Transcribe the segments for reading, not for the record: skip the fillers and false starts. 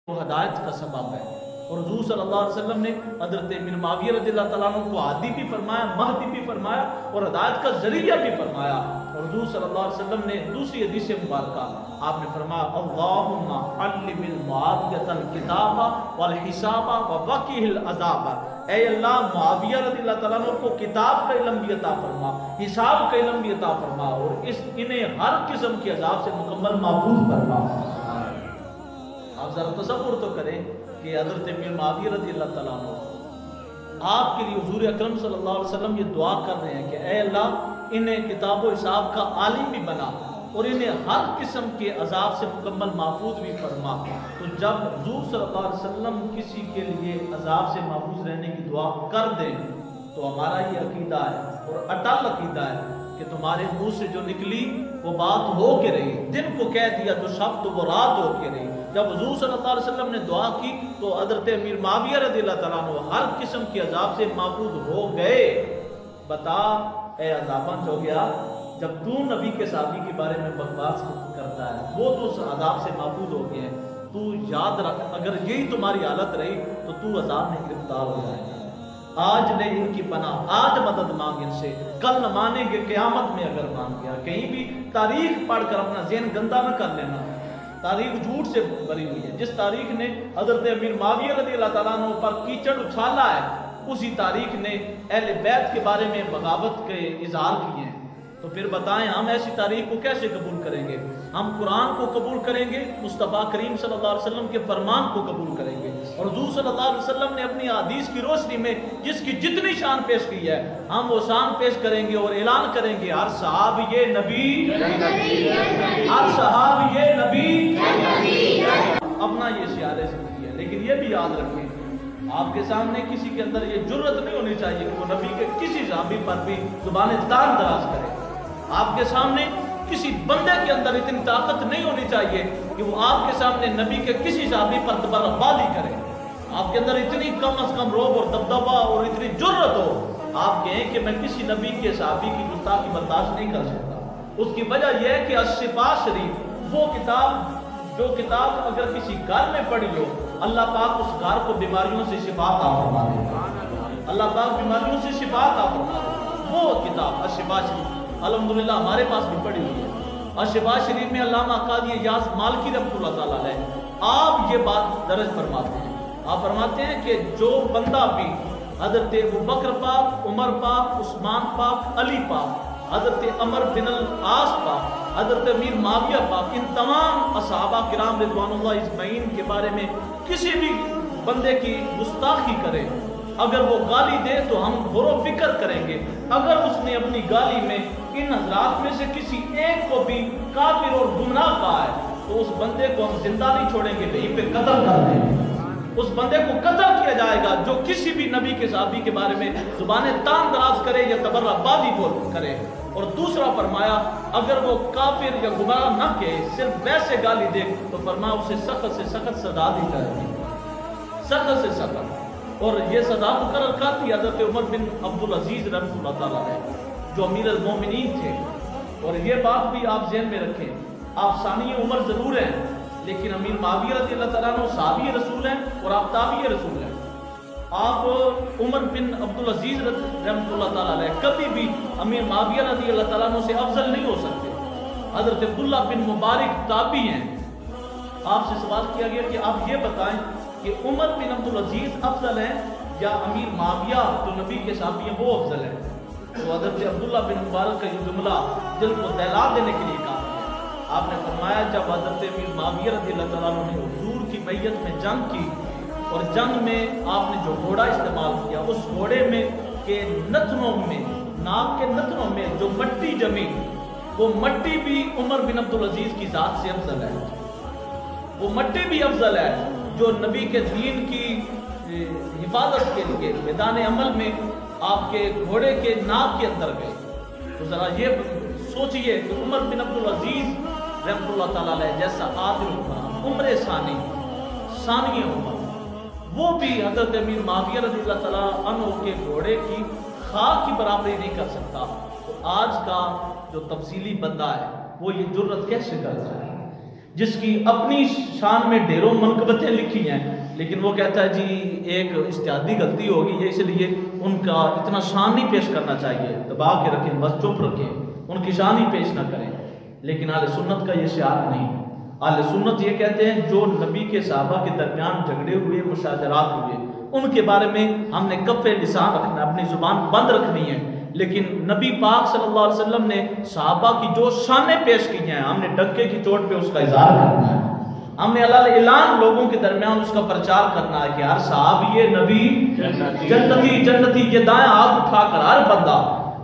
وہ ہدایت کا سبب ہے۔ اور حضور صلی اللہ علیہ وسلم نے حضرت ابن معاویہ رضی اللہ تعالیٰ عنہ کو ہادی بھی فرمایا، مہدی بھی فرمایا اور ہدایت کا ذریعہ بھی فرمایا۔ اور حضور صلی اللہ علیہ وسلم نے دوسری حدیث مبارکہ آپ نے فرمایا اللہم علم المعاویۃ الکتاب والحساب ووقہ العذاب، اے اللہ معاویہ رضی اللہ تعالیٰ عنہ کو کتاب کا علم بھی عطا فرما، حساب کا علم بھی عطا فرما، اور انہیں ہر قسم کے عذاب سے مکمل محفوظ فرما۔ آپ ذرا تصور تو کریں کہ حضرت امیر معاویہ رضی اللہ تعالیٰ عنہ آپ کے لیے حضور اکرم صلی اللہ علیہ وسلم یہ دعا کر رہے ہیں کہ اے اللہ انہیں کتاب و حساب کا عالم بھی بنا اور انہیں ہر قسم کے عذاب سے مکمل محفوظ بھی فرما۔ تو جب حضور صلی اللہ علیہ وسلم کسی کے لیے عذاب سے محفوظ رہنے کی دعا کر دیں تو ہمارا یہ عقیدہ ہے اور اٹل عقیدہ ہے کہ تمہارے منہ سے جو نکلی وہ بات ہو کے رہی، دن کو کہہ دیا جو شب تو وہ رات ہو کے رہی۔ جب حضور صلی اللہ علیہ وسلم نے دعا کی تو حضرت امیر معاویہ رضی اللہ تعالیٰ عنہ ہر قسم کے عذاب سے محفوظ ہو گئے۔ بتا اے عذابان ہو گیا، جب تو نبی کے صحابی کے بارے میں بکواس کرتا ہے وہ تو اس عذاب سے محفوظ ہو گئے ہیں، تو یاد رکھ اگر یہی تمہاری حالت رہی تو عذاب میں گرفتار ہو جائے گا۔ آج لے ان کی پناہ، آج مدد مانگ ان سے، کل نہ مانیں گے قیامت میں اگر مان گیا۔ کہیں بھی تاریخ پڑھ کر اپنا ذہن گندا نہ کر لینا، تاریخ جھوٹ سے بھری ہوئی ہے۔ جس تاریخ نے حضرت امیر معاویہ رضی اللہ تعالیٰ عنہ پر کیچڑ اچھالا ہے اسی تاریخ نے اہل بیت کے بارے میں بغاوت کے اظہار کیے ہیں۔ تو پھر بتائیں ہم ایسی تاریخ کو کیسے قبول کریں گے؟ ہم قرآن کو قبول کریں گے، مصطفیٰ کریم صلی اللہ علیہ وسلم کے فرمان کو قبول کریں گے، اور حضور صلی اللہ علیہ وسلم نے اپنی حدیث کی روشنی میں جس کی جتنی شان پیش کی ہے ہم وہ شان پیش کریں گے اور اعلان کریں گے ہر صحابی یہ نبی، ہر صحابی یہ نبی، اپنا یہ شعار زندگی ہے۔ لیکن یہ بھی یاد رکھیں آپ کے سامنے کسی کے اندر یہ جرت نہیں ہونی چاہیے کہ وہ نبی کے کسی صحابی پر بھی زبان تان دراز کرے۔ آپ کے سامنے کسی بندے کے اندر اتنی طاقت نہیں ہونی چاہیے کہ وہ آپ کے سامنے نبی کے کسی صحابی پر تبربادی کرے۔ آپ کے اندر اتنی کم از کم روب اور دبدبہ اور اتنی جرت ہو آپ کہیں کہ میں کسی نبی کے صحابی کی گستاخی برداشت نہیں کر سکتا۔ اس کی وجہ یہ ہے کہ الشفاء شریف وہ کتاب جو کتاب اگر کسی گھر میں پڑھی ہو اللہ پاک اس گھر کو بیماریوں سے شفا عطا فرما دے، اللہ پاک بیماریوں سے شفا عطا فرما دے۔ وہ کتاب الشفاء شریف الحمدللہ ہمارے پاس بھی پڑھی ہوئی ہے۔ الشفاء شریف میں علامہ قاضی یاس مالکی رحمۃ اللہ تعالیٰ علیہ آپ یہ بات درج فرماتے ہیں، آپ فرماتے ہیں کہ جو بندہ بھی حضرت ابوبکر پاک، عمر پاک، عثمان پاک، علی پاک، حضرت عمر بن العاص پاک، حضرت امیر معاویہ پاک، ان تمام صحابہ کرام رضوان اللہ اجمعین کے بارے میں کسی بھی بندے کی گستاخی کرے، اگر وہ گالی دے تو ہم غور و فکر کریں گے۔ اگر اس نے اپنی گالی میں ان حضرات میں سے کسی ایک کو بھی کافر اور گمراہ کہا ہے تو اس بندے کو ہم زندہ نہیں چھوڑیں گے، وہیں پہ قتل کر دیں گے۔ اس بندے کو قتل کیا جائے گا جو کسی بھی نبی کے صحابی کے بارے میں زبان تان دراز کرے یا تبربادی کرے۔ اور دوسرا فرمایا اگر وہ کافر یا گمراہ نہ کہے صرف ویسے گالی دے تو فرمایا اسے سخت سے سخت سزا دی جائے گی، سخت سے سخت۔ اور یہ سزا مقرر کرتی حضرت عمر بن عبدالعزیز رحمۃ اللہ تعالیٰ نے جو امیر المومنین تھے۔ اور یہ بات بھی آپ ذہن میں رکھیں، آپ ثانی عمر ضرور ہیں لیکن امیر معاویہ رضی اللہ تعالیٰ عنہ صحابی رسول ہیں اور آپ تابعی رسول ہیں۔ آپ عمر بن عبدالعزیز رحمۃ اللہ تعالیٰ علیہ کبھی بھی امیر معاویہ رضی اللہ تعالیٰ عنہ سے افضل نہیں ہو سکتے۔ حضرت عبداللہ بن مبارک تابعی ہیں، آپ سے سوال کیا گیا کہ آپ یہ بتائیں کہ عمر بن عبدالعزیز افضل ہیں یا امیر معاویہ جو نبی کے صحابی ہیں وہ افضل ہیں؟ تو حضرت عبداللہ بن مبارک کا یہ جملہ دل کو دہلا دینے کے لیے کہا آپ نے فرمایا جب حضرت امیر معاویہ رضی اللہ تعالیٰ عنہ نے حضور کی بیعت میں جنگ کی اور جنگ میں آپ نے جو گھوڑا استعمال کیا اس گھوڑے میں کے نتنوں میں، ناک کے نتنوں میں جو مٹی جمی وہ مٹی بھی عمر بن عبدالعزیز کی ذات سے افضل ہے، وہ مٹی بھی افضل ہے جو نبی کے دین کی حفاظت کے لیے میدان عمل میں آپ کے گھوڑے کے ناک کے اندر گئے۔ تو ذرا یہ سوچئے کہ عمر بن عبدالعزیز رحمۃ اللہ تعالیٰ علیہ جیسا عادل عمر ثانی عمر وہ بھی حضرت امیر معاویہ رضی اللہ تعالیٰ عنہ کے گھوڑے کی خاک کی برابری نہیں کر سکتا، تو آج کا جو تفصیلی بندہ ہے وہ یہ جرت کیسے کرتا ہے؟ جس کی اپنی شان میں ڈھیروں منقبتیں لکھی ہیں، لیکن وہ کہتا ہے جی ایک اجتہادی غلطی ہوگی یہ، اس لیے ان کا اتنا شان نہیں پیش کرنا چاہیے، دبا کے رکھیں، بس چپ رکھیں، ان کی شان ہی پیش نہ کریں۔ لیکن اہل سنت کا یہ شعار نہیں۔ اہل سنت یہ کہتے ہیں جو نبی کے صحابہ کے درمیان جھگڑے ہوئے، مشاجرات ہوئے، ان کے بارے میں ہم نے کف لسان رکھنا، اپنی زبان بند رکھنی ہے، لیکن نبی پاک صلی اللہ علیہ وسلم نے صحابہ کی جو شانیں پیش کی ہیں ہم نے ڈنکے کی چوٹ پہ اس کا اظہار کرنا ہے، ہم نے اعلان لوگوں کے درمیان اس کا پرچار کرنا ہے کہ ہر صحابی نبی جنتی جنتی، یہ دائیں ہاتھ اٹھا کر ہر بندہ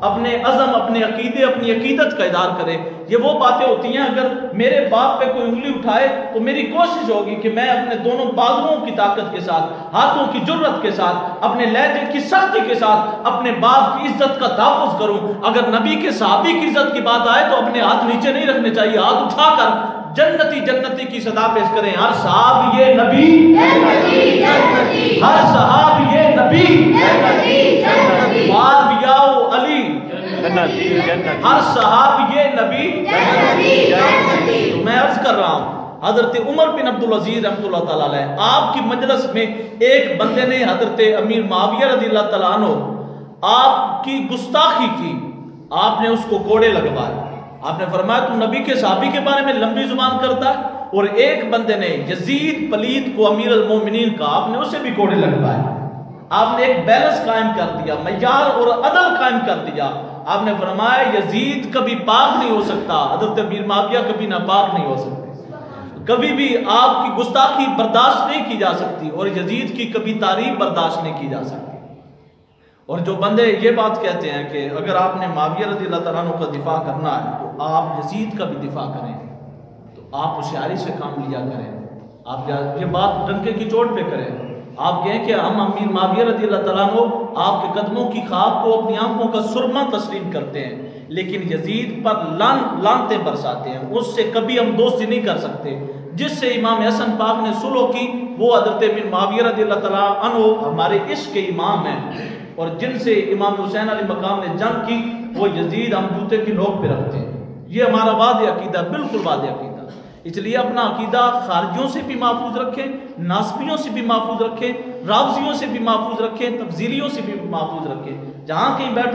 اپنے عزم، اپنے عقیدے، اپنی عقیدت کا اظہار کرے۔ یہ وہ باتیں ہوتی ہیں اگر میرے باپ پہ کوئی انگلی اٹھائے تو میری کوشش ہوگی کہ میں اپنے دونوں بازوؤں کی طاقت کے ساتھ، ہاتھوں کی جرت کے ساتھ، اپنے لہجے کی سختی کے ساتھ اپنے باپ کی عزت کا تحفظ کروں۔ اگر نبی کے صحابی کی عزت کی بات آئے تو اپنے ہاتھ نیچے نہیں رکھنے چاہیے، ہاتھ اٹھا کر جنتی جنتی کی صدا پیش کریں، ہر صحابی یہ نبی جنتی جنتی، ہر صحابی یہ نبی جنتی جنتی، ماویہ علی جنتی جنتی، ہر صحابی یہ نبی جنتی جنتی۔ تو میں عرض کر رہا ہوں حضرت عمر بن عبدالعزیز رحمۃ اللہ تعالیٰ علیہ، آپ کی مجلس میں ایک بندے نے حضرت امیر معاویہ رضی اللہ تعالیٰ عنہ آپ کی گستاخی کی، آپ نے اس کو کوڑے لگوائے، آپ نے فرمایا تم نبی کے صحابی کے بارے میں لمبی زبان کرتا ہے، اور ایک بندے نے یزید پلید کو امیر المومنین کا، آپ نے اسے بھی کوڑے لگوائے، آپ نے ایک بیلنس قائم کر دیا، معیار اور عدل قائم کر دیا۔ آپ نے فرمایا یزید کبھی پاک نہیں ہو سکتا، حضرت امیر معاویہ کبھی ناپاک نہیں ہو سکتے، کبھی بھی آپ کی گستاخی برداشت نہیں کی جا سکتی، اور یزید کی کبھی تعریف برداشت نہیں کی جا سکتی۔ اور جو بندے یہ بات کہتے ہیں کہ اگر آپ نے معاویہ رضی اللہ تعالیٰ عنہ کا دفاع کرنا ہے تو آپ یزید کا بھی دفاع کریں، تو آپ ہوشیاری سے کام لیا کریں، آپ یہ بات ڈنکے کی چوٹ پہ کریں، آپ کہیں کہ ہم امیر معاویہ رضی اللہ تعالیٰ عنہ آپ کے قدموں کی خاک کو اپنی آنکھوں کا سرما تسلیم کرتے ہیں، لیکن یزید پر لعنتیں برساتے ہیں، اس سے کبھی ہم دوستی نہیں کر سکتے۔ جس سے امام حسن پاک نے صلح کی وہ حضرت امیر معاویہ رضی اللہ تعالیٰ عنہ ہمارے عشق کے امام ہیں، اور جن سے امام حسین علیہ مقام نے جنگ کی وہ یزید ہم جوتے کی نوک پہ رکھتے ہیں۔ یہ ہمارا واضح عقیدہ، بالکل واضح عقیدہ، اس لیے اپنا عقیدہ خارجیوں سے بھی محفوظ رکھیں، ناسبیوں سے بھی محفوظ رکھیں، رافضیوں سے بھی محفوظ رکھیں، تفضیلیوں سے بھی محفوظ رکھیں، جہاں کہیں بیٹھ